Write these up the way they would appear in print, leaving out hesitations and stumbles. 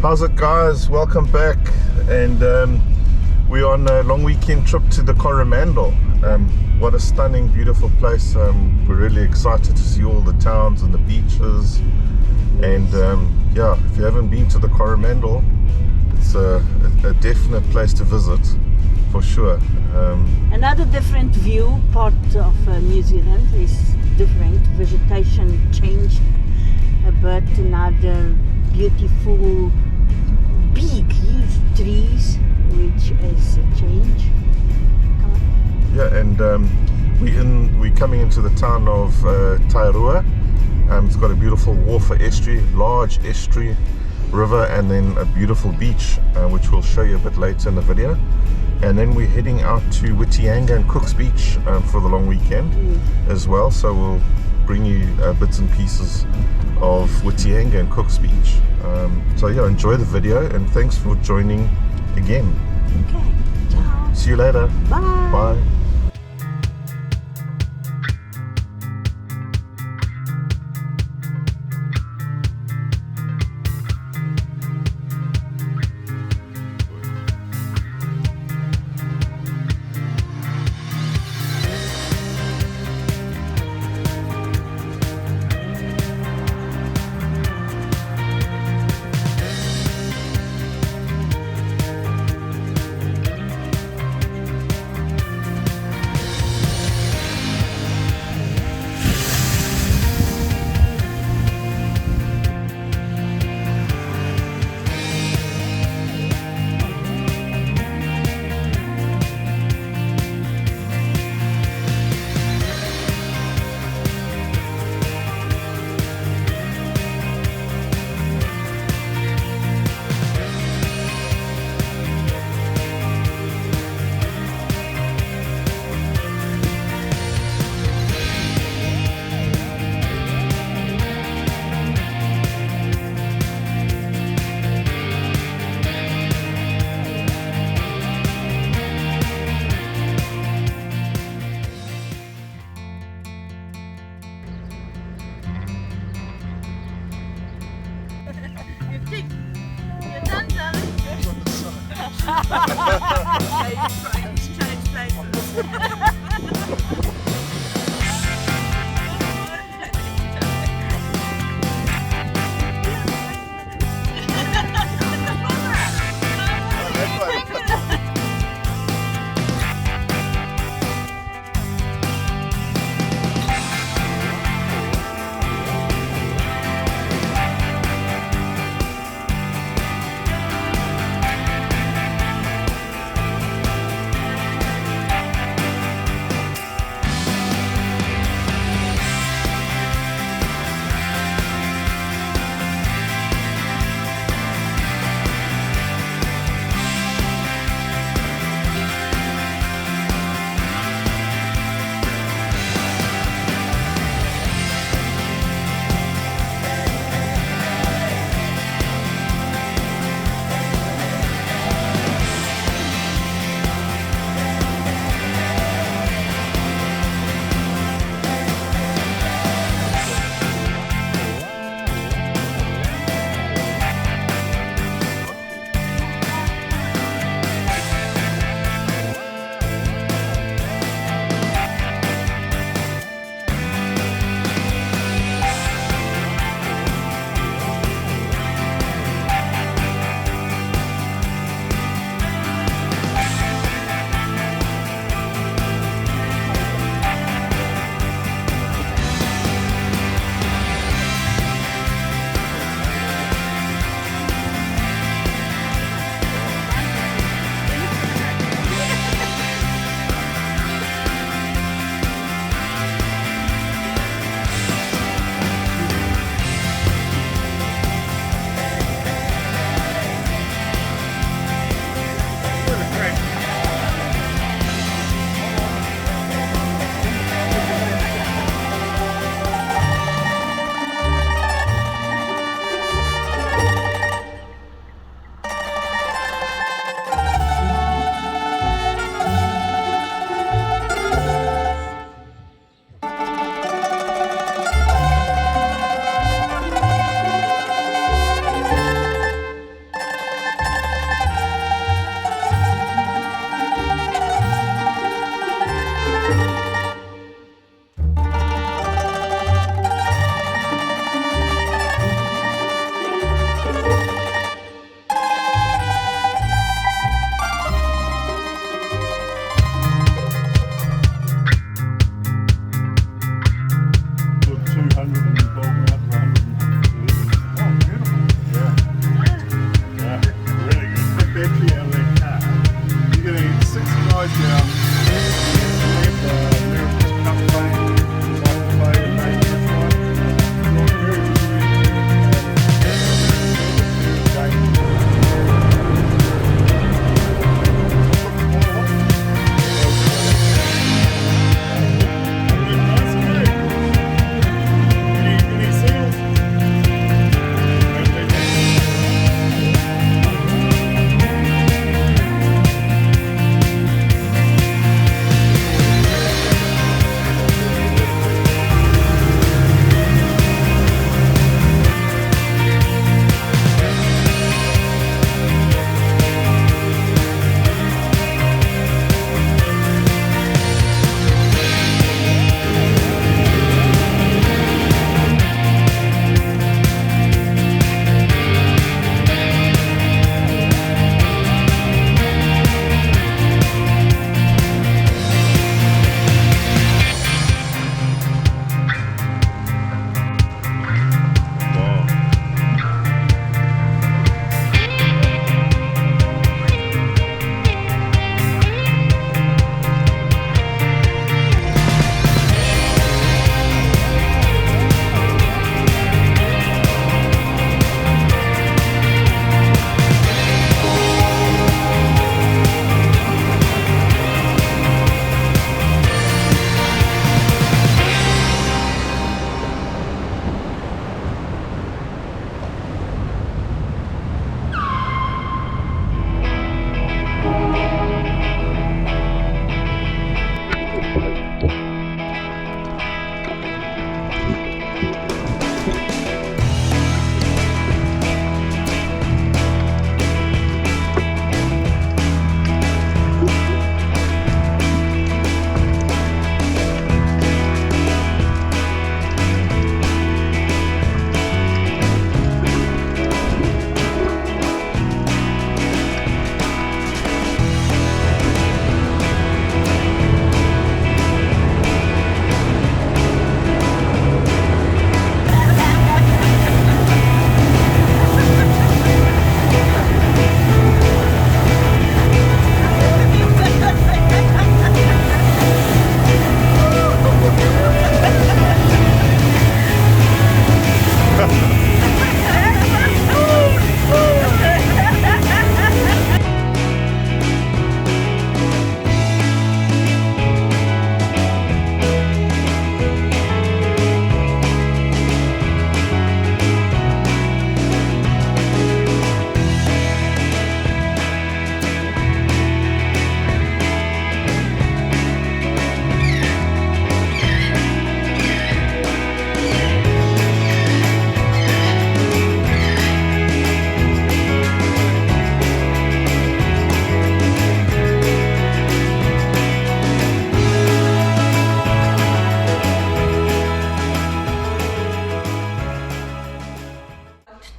How's it, guys? Welcome back, and we're on a long weekend trip to the Coromandel. What a stunning, beautiful place. We're really excited to see all the towns and the beaches, and yeah, if you haven't been to the Coromandel, it's a definite place to visit for sure. Another different view part of New Zealand is different. Vegetation changed, but another beautiful big huge trees, which is a change. Yeah, and we're coming into the town of Tairua. It's got a beautiful water estuary, large estuary, river, and then a beautiful beach, which we'll show you a bit later in the video. And then we're heading out to Whittianga and Cook's Beach for the long weekend as well. So we'll bring you bits and pieces of Whittianga and Cook's Beach. So yeah, enjoy the video, and thanks for joining again. Okay, ciao. See you later. Bye. Bye.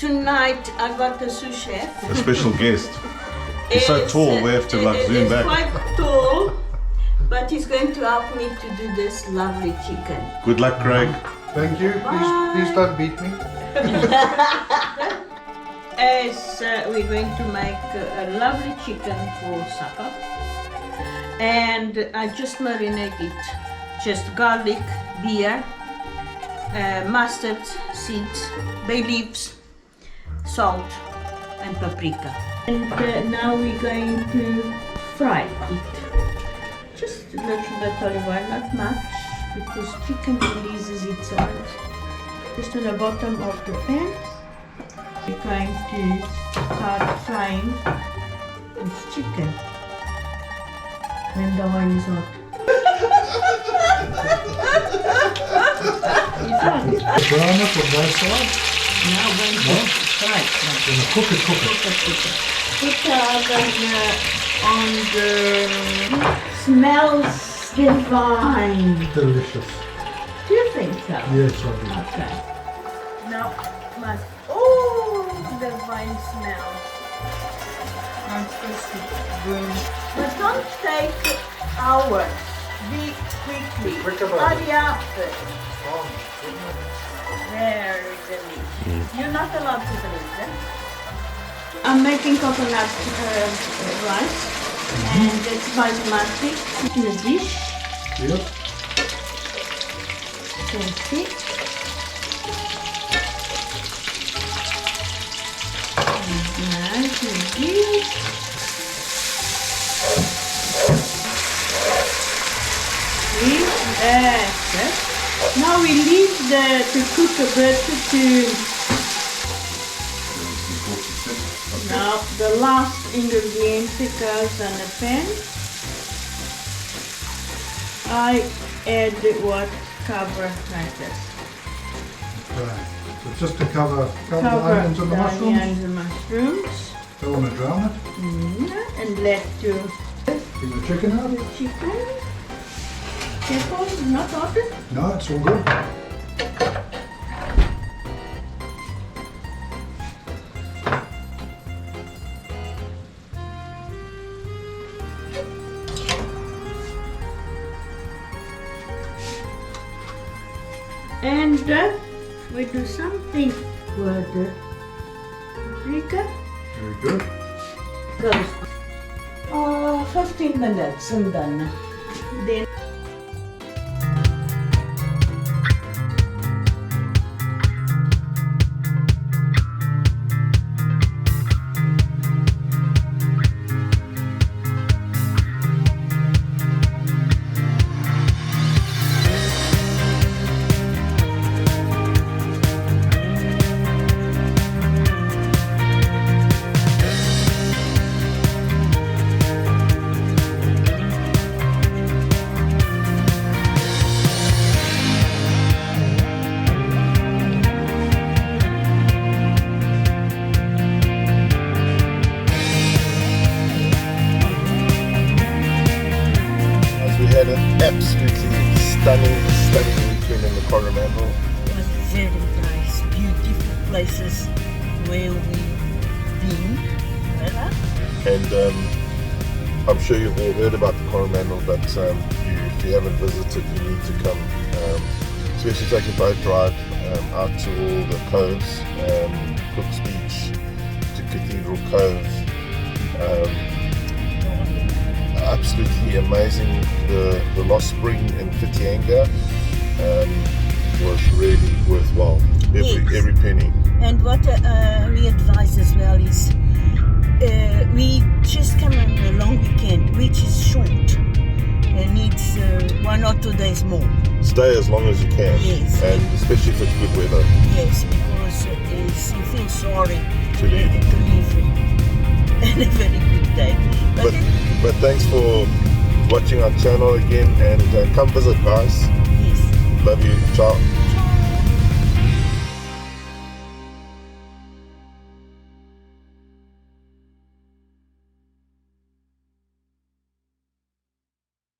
Tonight I got a sous chef. A special guest. He's so tall, we have to like zoom back. He's quite tall, but he's going to help me to do this lovely chicken. Good luck, Craig. Thank you. Please don't beat me. As we're going to make a lovely chicken for supper. And I just marinate it. Just garlic, beer, mustard seeds, bay leaves, salt and paprika. And now we're going to fry it. Just a little bit olive oil, not much, because chicken releases its oil. Just on the bottom of the pan. We're going to start frying this chicken when the oil is hot. It's hot. Brown it on both sides. Now going to fry it. Then cook it. Put the oven on the... Smells divine. Delicious. Do you think so? Yes, I do. Okay. Now, must... Oh, the vine smells. I'm supposed to bring... But don't take hours. Be quickly. Hurry up. Very delicious. You're not allowed to drink them. I'm making coconut rice. And it's basmati. Put in a dish. Yep. Okay. Nice and deep. Now we leave to cook a bit Now the last ingredient goes on the pan. I add what cover like this. Okay. So just to cover the onions and the mushrooms. Onions and mushrooms. Don't want to drown it. And let to Bring the chicken out. the chicken. Careful, it's not hot. No, it's all good. And we do something with the paprika. Very good. Goes 15 minutes and then had an absolutely stunning weekend in the Coromandel. it was very nice, beautiful places where we've been. And I'm sure you've all heard about the Coromandel, but if you haven't visited, you need to come. Especially take a boat ride out to all the coves, Cook's Beach to Cathedral Cove. Absolutely amazing. The Lost Spring in Whittianga was really worthwhile. Every penny. And what we advise as well is we just come on a long weekend, which is short and needs 1 or 2 days more. Stay as long as you can. Yes. And especially if it's good weather. Yes, because you feel sorry To leave. And a very good day. But thanks for watching our channel again, and come visit, guys. Yes. Love you. Ciao.